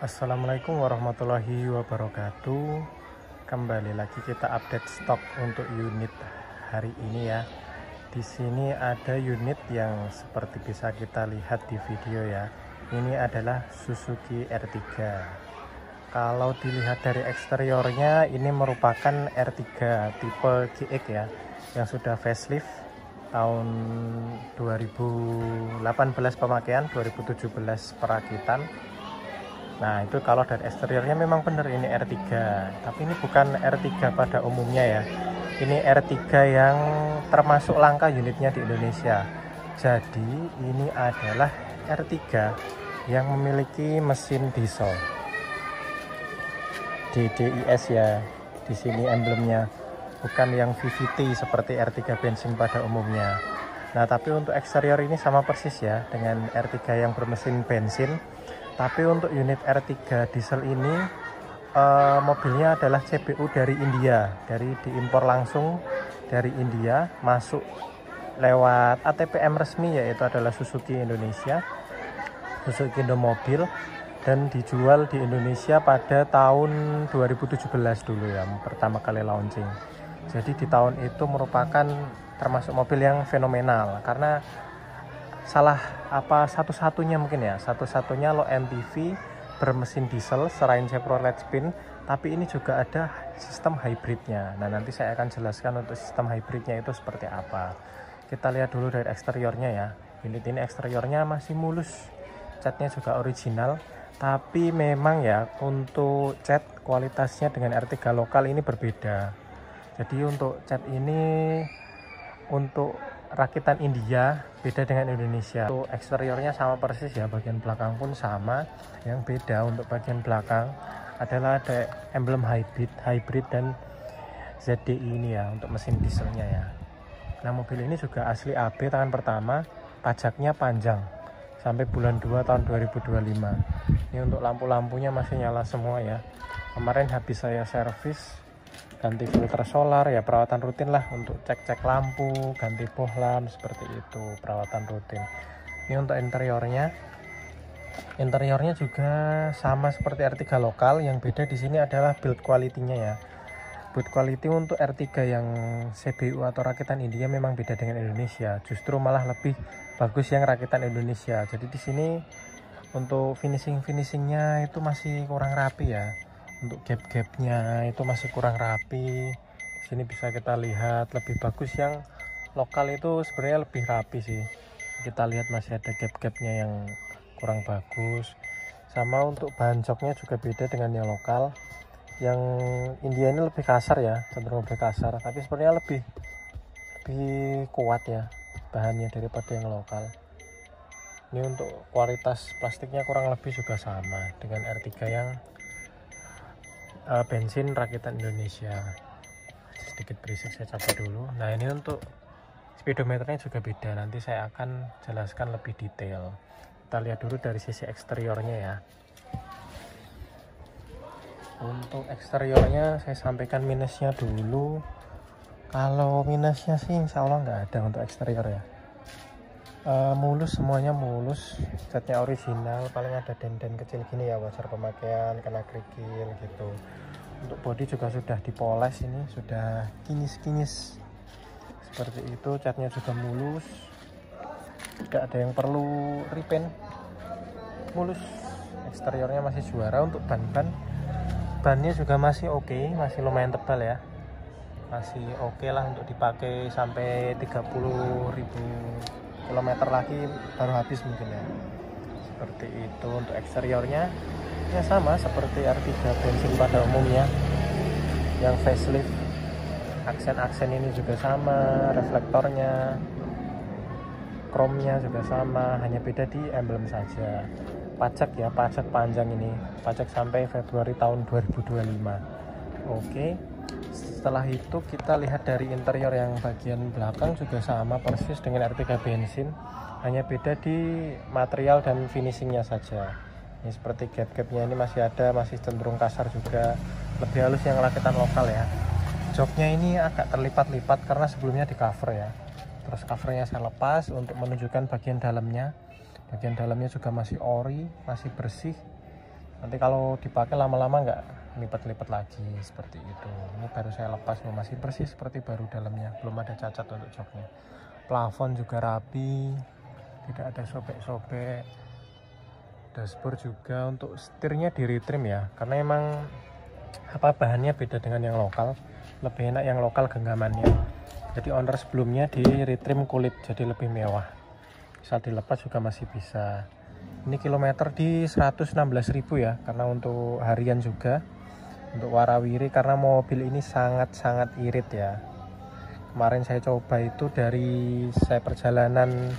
Assalamualaikum warahmatullahi wabarakatuh. Kembali lagi kita update stok untuk unit hari ini ya. Di sini ada unit yang seperti bisa kita lihat di video ya. Ini adalah Suzuki R3. Kalau dilihat dari eksteriornya, ini merupakan R3 tipe GX ya, yang sudah facelift tahun 2018 pemakaian, 2017 perakitan. Nah itu kalau dari eksteriornya memang benar ini R3, tapi ini bukan R3 pada umumnya ya. Ini R3 yang termasuk langka unitnya di Indonesia. Jadi ini adalah R3 yang memiliki mesin diesel DDIS ya. Di sini emblemnya, bukan yang VVT seperti R3 bensin pada umumnya. Nah tapi untuk eksterior ini sama persis ya dengan R3 yang bermesin bensin. Tapi untuk unit R3 diesel ini mobilnya adalah CBU dari India, dari diimpor langsung dari India, masuk lewat ATPM resmi yaitu adalah Suzuki Indonesia, Suzuki Indomobil, dan dijual di Indonesia pada tahun 2017 dulu ya, pertama kali launching. Jadi di tahun itu merupakan termasuk mobil yang fenomenal karena satu-satunya mungkin ya, satu-satunya low MPV bermesin diesel selain Chevrolet Spin, tapi ini juga ada sistem hybridnya. Nah nanti saya akan jelaskan untuk sistem hybridnya itu seperti apa. Kita lihat dulu dari eksteriornya ya. Unit ini eksteriornya masih mulus, catnya juga original, tapi memang ya untuk cat kualitasnya dengan R3 lokal ini berbeda. Jadi untuk cat ini untuk rakitan India beda dengan Indonesia. Untuk eksteriornya sama persis ya, bagian belakang pun sama. Yang beda untuk bagian belakang adalah ada emblem hybrid dan ZDI ini ya untuk mesin dieselnya ya. Nah mobil ini juga asli AB tangan pertama, pajaknya panjang sampai bulan 2 tahun 2025. Ini untuk lampu-lampunya masih nyala semua ya. Kemarin habis saya servis, ganti filter solar ya, perawatan rutin lah untuk cek-cek lampu, ganti bohlam, seperti itu perawatan rutin. Ini untuk interiornya juga sama seperti R3 lokal, yang beda di sini adalah build quality-nya ya. Build quality untuk R3 yang CBU atau rakitan India memang beda dengan Indonesia, justru malah lebih bagus yang rakitan Indonesia. Jadi di sini untuk finishingnya itu masih kurang rapi ya. Untuk gap-gapnya itu masih kurang rapi. Di sini bisa kita lihat lebih bagus yang lokal, itu sebenarnya lebih rapi sih. Kita lihat masih ada gap-gapnya yang kurang bagus. Sama untuk bahan joknya juga beda dengan yang lokal. Yang India ini lebih kasar ya, cenderung lebih kasar, tapi sebenarnya lebih kuat ya bahannya daripada yang lokal. Ini untuk kualitas plastiknya kurang lebih juga sama dengan R3 yang bensin rakitan Indonesia. Sedikit berisik, saya cabut dulu. Nah ini untuk speedometernya juga beda, nanti saya akan jelaskan lebih detail. Kita lihat dulu dari sisi eksteriornya ya. Untuk eksteriornya saya sampaikan minusnya dulu. Kalau minusnya sih insya Allah nggak ada untuk eksterior ya. Mulus, semuanya mulus, catnya original, paling ada den-den kecil gini ya, wajar pemakaian, kena kerikil gitu. Untuk bodi juga sudah dipoles, ini sudah kinis-kinis seperti itu, catnya juga mulus, tidak ada yang perlu repaint, mulus. Eksteriornya masih juara. Untuk bannya juga masih oke, masih lumayan tebal ya, masih oke lah untuk dipakai sampai 30.000 km lagi baru habis mungkin ya, seperti itu. Untuk eksteriornya ya sama seperti R3 bensin pada umumnya yang facelift. Aksen-aksen ini juga sama, reflektornya, chrome-nya juga sama, hanya beda di emblem saja. Pajak ya, pajak panjang ini, pajak sampai Februari tahun 2025. Oke, setelah itu kita lihat dari interior yang bagian belakang juga sama persis dengan R3 bensin, hanya beda di material dan finishingnya saja. Ini seperti gap-gapnya ini masih ada, masih cenderung kasar juga, lebih halus yang rakitan lokal ya. Joknya ini agak terlipat-lipat karena sebelumnya di cover ya, terus covernya saya lepas untuk menunjukkan bagian dalamnya. Bagian dalamnya juga masih ori, masih bersih, Nanti kalau dipakai lama-lama nggak lipat-lipat lagi seperti itu. Ini baru saya lepas, masih bersih seperti baru dalamnya, belum ada cacat untuk joknya. Plafon juga rapi, tidak ada sobek-sobek. Dashboard juga, untuk setirnya di retrim ya, karena emang bahannya beda dengan yang lokal, lebih enak yang lokal genggamannya. Jadi owner sebelumnya di retrim kulit, jadi lebih mewah. Bisa dilepas juga masih bisa. Ini kilometer di 116.000 ya, karena untuk harian juga. Untuk warawiri, karena mobil ini sangat-sangat irit ya. Kemarin saya coba itu dari saya perjalanan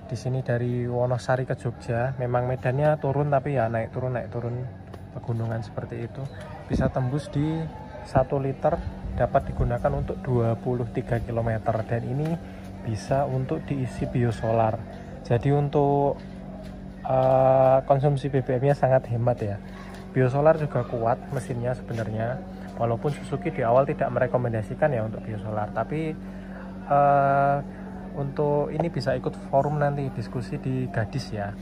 di sini dari Wonosari ke Jogja, memang medannya turun tapi ya naik turun pegunungan seperti itu. Bisa tembus di 1 liter, dapat digunakan untuk 23 km, dan ini bisa untuk diisi biosolar. Jadi untuk konsumsi BBM-nya sangat hemat ya. Biosolar juga kuat mesinnya sebenarnya, walaupun Suzuki di awal tidak merekomendasikan ya untuk biosolar, tapi untuk ini bisa ikut forum nanti diskusi di Gadis ya.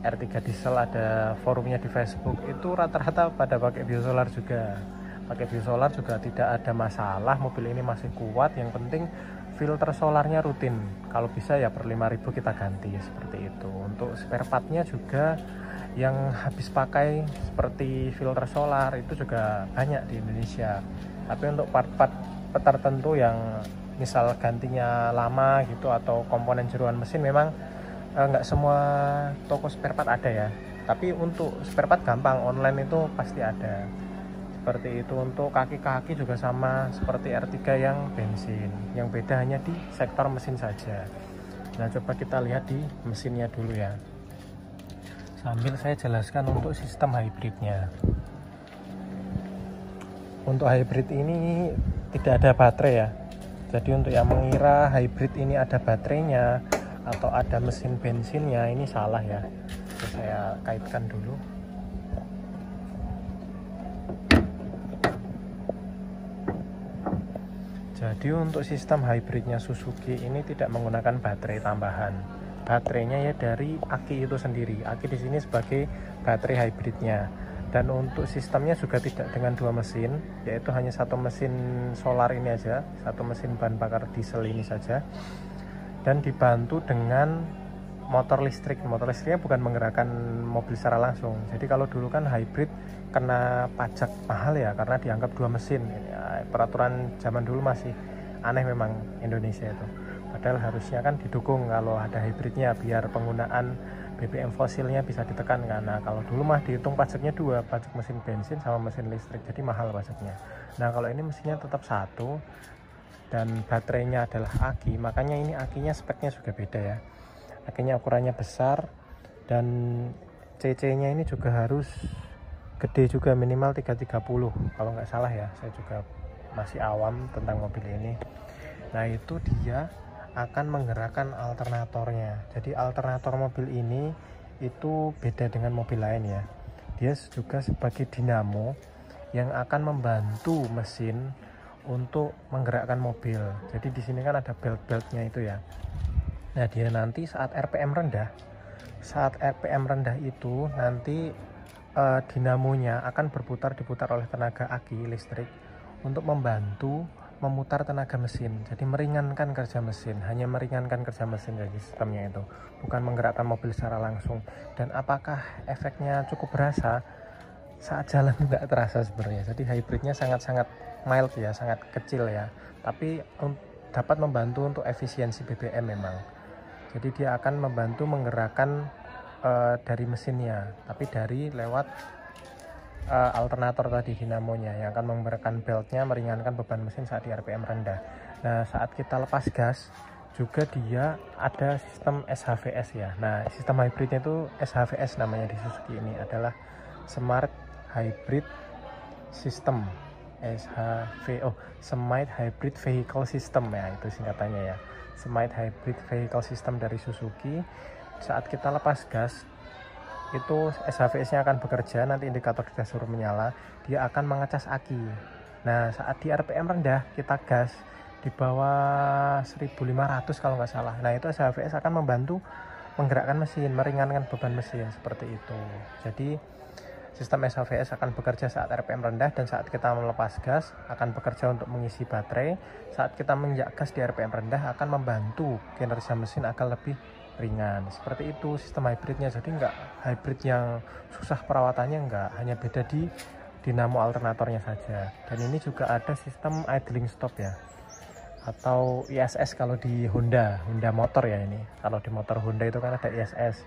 R3 Diesel ada forumnya di Facebook, itu rata-rata pada pakai biosolar juga. Pakai biosolar juga tidak ada masalah, mobil ini masih kuat. Yang penting filter solarnya rutin, kalau bisa ya per 5.000 kita ganti seperti itu. Untuk spare partnya juga yang habis pakai seperti filter solar itu juga banyak di Indonesia, tapi untuk part-part tertentu yang misal gantinya lama gitu atau komponen jeruan mesin, memang nggak semua toko spare part ada ya, tapi untuk spare part gampang, online itu pasti ada seperti itu. Untuk kaki-kaki juga sama seperti R3 yang bensin, yang beda hanya di sektor mesin saja. Nah, coba kita lihat di mesinnya dulu ya, sambil saya jelaskan untuk sistem hybridnya. Untuk hybrid ini tidak ada baterai ya, jadi untuk yang mengira hybrid ini ada baterainya atau ada mesin bensinnya, ini salah ya. Jadi saya kaitkan dulu. Jadi untuk sistem hybridnya Suzuki ini tidak menggunakan baterai tambahan. Baterainya ya dari aki itu sendiri. Aki di sini sebagai baterai hybridnya. Dan untuk sistemnya juga tidak dengan 2 mesin, yaitu hanya 1 mesin solar ini aja, 1 mesin bahan bakar diesel ini saja. Dan dibantu dengan motor listrik. Motor listriknya bukan menggerakkan mobil secara langsung. Jadi kalau dulu kan hybrid kena pajak mahal ya, karena dianggap 2 mesin ya, peraturan zaman dulu masih aneh memang Indonesia itu, padahal harusnya kan didukung kalau ada hybridnya biar penggunaan BBM fosilnya bisa ditekan. Karena kalau dulu mah dihitung pajaknya 2, pajak mesin bensin sama mesin listrik, jadi mahal pajaknya. Nah kalau ini mesinnya tetap 1 dan baterainya adalah aki, makanya ini akinya speknya juga beda ya. Akinya ukurannya besar dan CC nya ini juga harus gede juga, minimal 330 kalau nggak salah ya, saya juga masih awam tentang mobil ini. Nah itu dia akan menggerakkan alternatornya. Jadi alternator mobil ini itu beda dengan mobil lain ya, dia juga sebagai dinamo yang akan membantu mesin untuk menggerakkan mobil. Jadi di sini kan ada belt-beltnya itu ya. Nah dia nanti saat RPM rendah itu nanti dinamonya akan diputar oleh tenaga aki listrik untuk membantu memutar tenaga mesin. Jadi meringankan kerja mesin, hanya meringankan kerja mesin dari sistemnya itu, bukan menggerakkan mobil secara langsung. Dan apakah efeknya cukup berasa? Saat jalan tidak terasa sebenarnya. Jadi hybridnya sangat-sangat mild ya, sangat kecil ya, tapi dapat membantu untuk efisiensi BBM memang. Jadi dia akan membantu menggerakkan dari mesinnya, tapi dari lewat alternator tadi, dinamonya yang akan menggerakkan beltnya, meringankan beban mesin saat di RPM rendah. Nah saat kita lepas gas juga dia ada sistem SHVS ya. Nah sistem hybridnya itu SHVS namanya di Suzuki ini, adalah Smart Hybrid System, Smart Hybrid Vehicle System ya, itu singkatannya ya, Smart Hybrid Vehicle System dari Suzuki. Saat kita lepas gas itu SHVS-nya akan bekerja, nanti indikator kita suruh menyala, dia akan mengecas aki. Nah saat di RPM rendah kita gas di bawah 1500 kalau nggak salah, nah itu SHVS akan membantu menggerakkan mesin, meringankan beban mesin seperti itu. Jadi Sistem SHVS akan bekerja saat RPM rendah, dan saat kita melepas gas akan bekerja untuk mengisi baterai. Saat kita menginjak gas di RPM rendah akan membantu kinerja mesin agar lebih ringan. Seperti itu sistem hybridnya. Jadi enggak hybrid yang susah perawatannya, enggak, hanya beda di dinamo alternatornya saja. Dan ini juga ada sistem idling stop ya, atau ISS kalau di Honda motor ya. Ini kalau di motor Honda itu kan ada ISS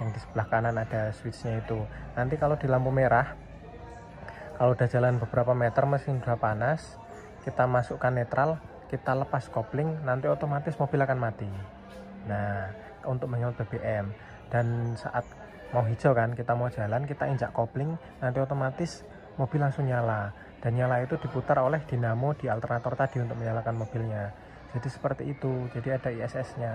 yang di sebelah kanan ada switchnya itu. Nanti kalau di lampu merah, kalau udah jalan beberapa meter mesin udah panas, kita masukkan netral, kita lepas kopling, nanti otomatis mobil akan mati. Nah, untuk menghemat BBM. Dan saat mau hijau kan, kita mau jalan, kita injak kopling, nanti otomatis mobil langsung nyala. Dan nyala itu diputar oleh dinamo di alternator tadi untuk menyalakan mobilnya. Jadi seperti itu. Jadi ada ISS-nya.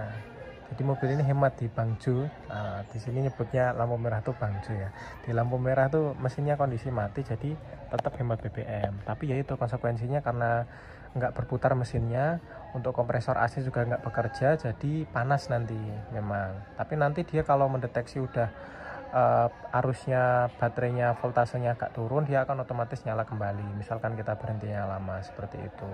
Jadi mobil ini hemat di Bangjo. Nah, di sini nyebutnya lampu merah tuh Bangjo ya. Di lampu merah tuh mesinnya kondisi mati, jadi tetap hemat BBM. Tapi ya itu konsekuensinya, karena nggak berputar mesinnya, untuk kompresor AC juga nggak bekerja, jadi panas nanti memang. Tapi nanti dia kalau mendeteksi udah arusnya, baterainya, voltasenya agak turun, dia akan otomatis nyala kembali. Misalkan kita berhentinya lama, seperti itu.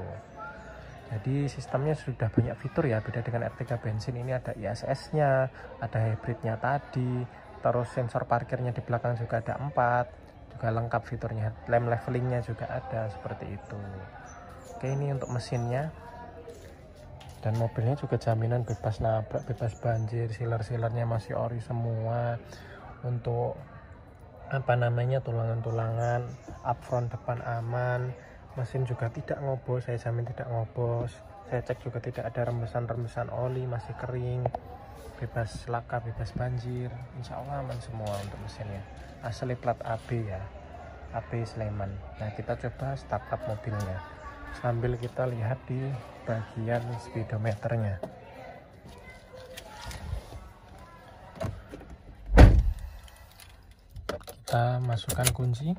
Jadi sistemnya sudah banyak fitur ya, beda dengan R3 bensin. Ini ada ISS-nya, ada hybridnya tadi, terus sensor parkirnya di belakang juga ada 4, juga lengkap fiturnya, lamp levelingnya juga ada, seperti itu. Oke, ini untuk mesinnya. Dan mobilnya juga jaminan bebas nabrak, bebas banjir, sealer-sealernya masih ori semua. Untuk tulangan-tulangan upfront depan aman. Mesin juga tidak ngobos, saya jamin tidak ngobos. Saya cek juga tidak ada rembesan-rembesan oli, masih kering, bebas laka, bebas banjir. Insya Allah aman semua untuk mesinnya. Asli plat AB ya, AB Sleman. Nah, kita coba start up mobilnya sambil kita lihat di bagian speedometernya. Kita masukkan kunci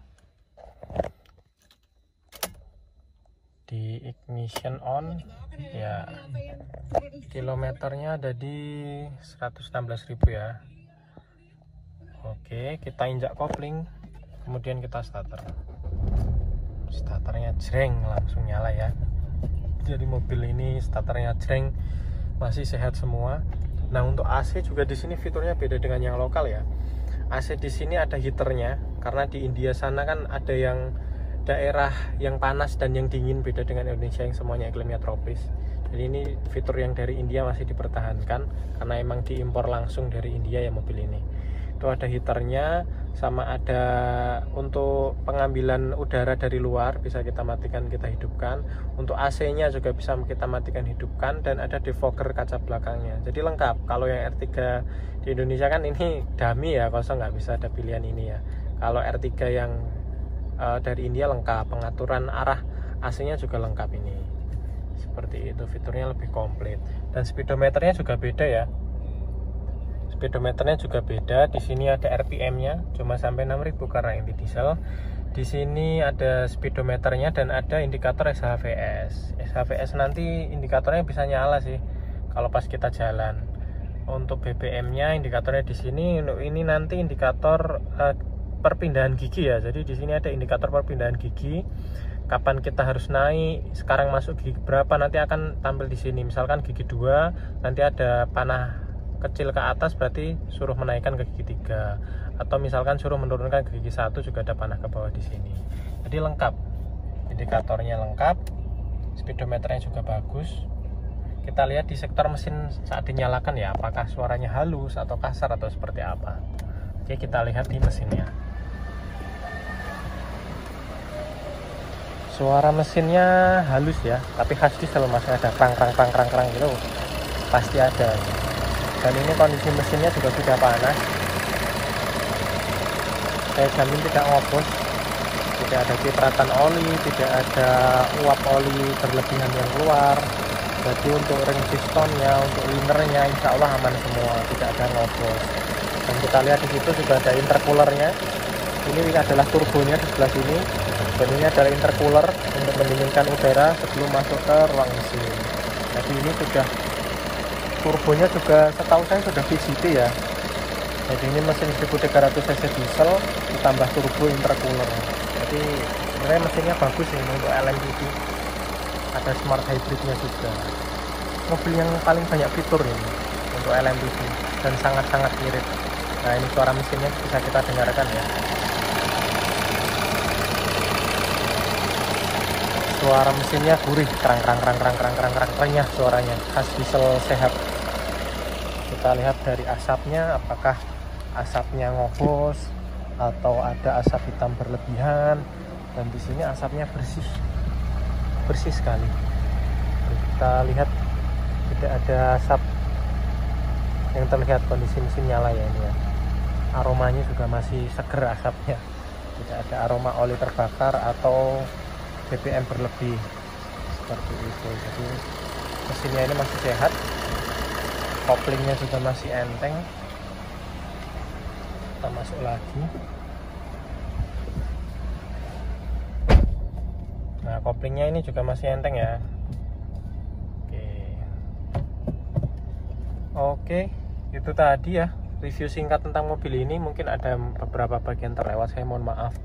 di ignition on ya. Kilometernya ada di 116.000 ya. Oke, kita injak kopling, kemudian kita starter. Starternya jreng, langsung nyala ya. Jadi mobil ini starternya jreng, masih sehat semua. Nah, untuk AC juga di sini fiturnya beda dengan yang lokal ya. AC di sini ada heaternya, karena di India sana kan ada yang daerah yang panas dan yang dingin, beda dengan Indonesia yang semuanya iklimnya tropis. Jadi ini fitur yang dari India masih dipertahankan, karena emang diimpor langsung dari India ya mobil ini. Itu ada heaternya, sama ada untuk pengambilan udara dari luar, bisa kita matikan, kita hidupkan. Untuk AC nya juga bisa kita matikan, hidupkan, dan ada defogger kaca belakangnya. Jadi lengkap. Kalau yang R3 di Indonesia kan ini dummy ya, kosong, nggak bisa ada pilihan ini ya. Kalau R3 yang dari India lengkap, pengaturan arah AC-nya juga lengkap ini. Seperti itu, fiturnya lebih komplit. Dan speedometernya juga beda ya. Speedometernya juga beda. Di sini ada RPM-nya, cuma sampai 6.000 karena ini diesel. Di sini ada speedometernya dan ada indikator SHVS. SHVS nanti indikatornya bisa nyala sih kalau pas kita jalan. Untuk BBM-nya indikatornya di sini. Ini nanti indikator perpindahan gigi ya. Jadi di sini ada indikator perpindahan gigi. Kapan kita harus naik, sekarang masuk gigi berapa, nanti akan tampil di sini. Misalkan gigi 2, nanti ada panah kecil ke atas, berarti suruh menaikkan ke gigi 3. Atau misalkan suruh menurunkan ke gigi 1, juga ada panah ke bawah di sini. Jadi lengkap. Indikatornya lengkap, speedometernya juga bagus. Kita lihat di sektor mesin saat dinyalakan ya, apakah suaranya halus atau kasar atau seperti apa. Oke, kita lihat di mesinnya. Suara mesinnya halus ya, tapi khas diesel, masih ada krang gitu, pasti ada. Dan ini kondisi mesinnya juga sudah panas, saya jamin tidak ngopos, tidak ada cipratan oli, tidak ada uap oli berlebihan yang keluar. Jadi untuk ring pistonnya, untuk linernya, insya Allah aman semua, tidak ada ngopos. Dan kita lihat di situ juga ada intercoolernya. Ini adalah turbonya di sebelah sini. Dan ini adalah intercooler untuk mendinginkan udara sebelum masuk ke ruang mesin. Jadi ini sudah turbonya juga, setahu saya sudah VCT ya. Jadi ini mesin 1300 cc diesel ditambah turbo intercooler. Jadi sebenarnya mesinnya bagus ini untuk LMPV. Ada smart hybridnya juga. Mobil yang paling banyak fitur ini untuk LMPV dan sangat-sangat irit. Nah ini suara mesinnya bisa kita dengarkan ya. Suara mesinnya gurih, krang renyah suaranya, khas diesel sehat. Kita lihat dari asapnya, apakah asapnya ngobos atau ada asap hitam berlebihan. Dan di sini asapnya bersih sekali. Kita lihat tidak ada asap yang terlihat, kondisi mesin nyala ya ini ya. Aromanya juga masih seger asapnya, tidak ada aroma oli terbakar atau BBM berlebih seperti itu. Jadi mesinnya ini masih sehat, koplingnya juga masih enteng. Kita masuk lagi. Nah koplingnya ini juga masih enteng ya. Oke, itu tadi ya review singkat tentang mobil ini. Mungkin ada beberapa bagian terlewat, saya mohon maaf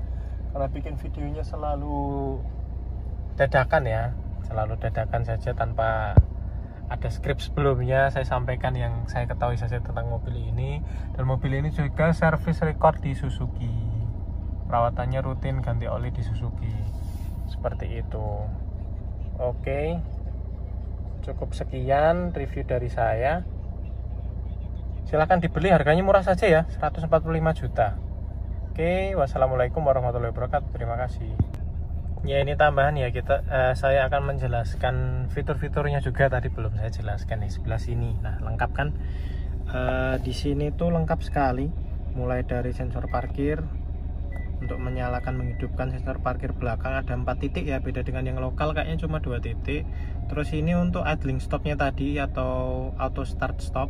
karena bikin videonya selalu dadakan ya, selalu dadakan saja tanpa ada skrip sebelumnya. Saya sampaikan yang saya ketahui saja tentang mobil ini. Dan mobil ini juga service record di Suzuki, perawatannya rutin, ganti oli di Suzuki, seperti itu. Oke, cukup sekian review dari saya. Silahkan dibeli, harganya murah saja ya, 145 juta. Oke, wassalamualaikum warahmatullahi wabarakatuh. Terima kasih. Ya ini tambahan ya, saya akan menjelaskan fitur-fiturnya juga, tadi belum saya jelaskan di sebelah sini. Nah lengkap kan, di sini tuh lengkap sekali, mulai dari sensor parkir. Untuk menyalakan menghidupkan sensor parkir belakang ada 4 titik ya, beda dengan yang lokal kayaknya cuma 2 titik. Terus ini untuk idling stopnya tadi atau auto start stop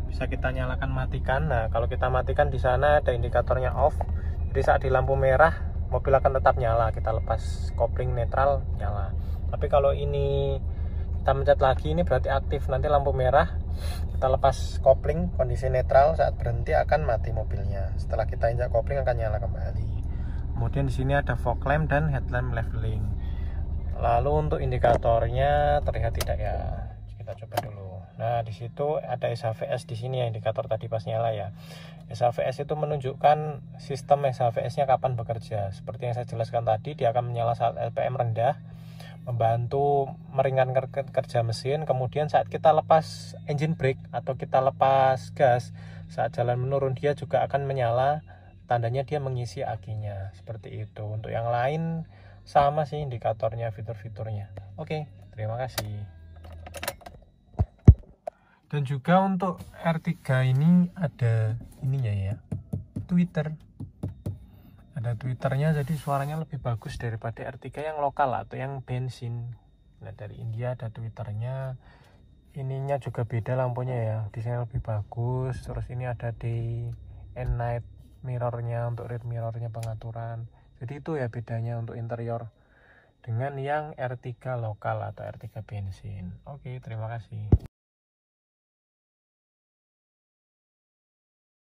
bisa kita nyalakan matikan. Nah kalau kita matikan di sana ada indikatornya off, jadi saat di lampu merah mobil akan tetap nyala, kita lepas kopling netral nyala. Tapi kalau ini kita mencet lagi, ini berarti aktif, nanti lampu merah kita lepas kopling kondisi netral, saat berhenti akan mati mobilnya. Setelah kita injak kopling akan nyala kembali. Kemudian di sini ada fog lamp dan headlamp leveling. Lalu untuk indikatornya terlihat tidak ya, kita coba dulu. Nah di situ ada SHVS di sini ya, indikator tadi pas nyala ya. SHVS itu menunjukkan sistem SHVS-nya kapan bekerja. Seperti yang saya jelaskan tadi, dia akan menyala saat RPM rendah, membantu meringankan kerja mesin. Kemudian saat kita lepas engine brake atau kita lepas gas, saat jalan menurun dia juga akan menyala, tandanya dia mengisi akinya. Seperti itu. Untuk yang lain sama sih indikatornya, fitur-fiturnya. Oke, terima kasih. Dan juga untuk R3 ini ada ininya ya, Twitter. Ada Twitternya, jadi suaranya lebih bagus daripada R3 yang lokal atau yang bensin. Nah dari India ada Twitternya. Ininya juga beda lampunya ya, desainnya lebih bagus. Terus ini ada day and night mirrornya, untuk rear mirrornya pengaturan. Jadi itu ya bedanya untuk interior dengan yang R3 lokal atau R3 bensin. Oke, terima kasih.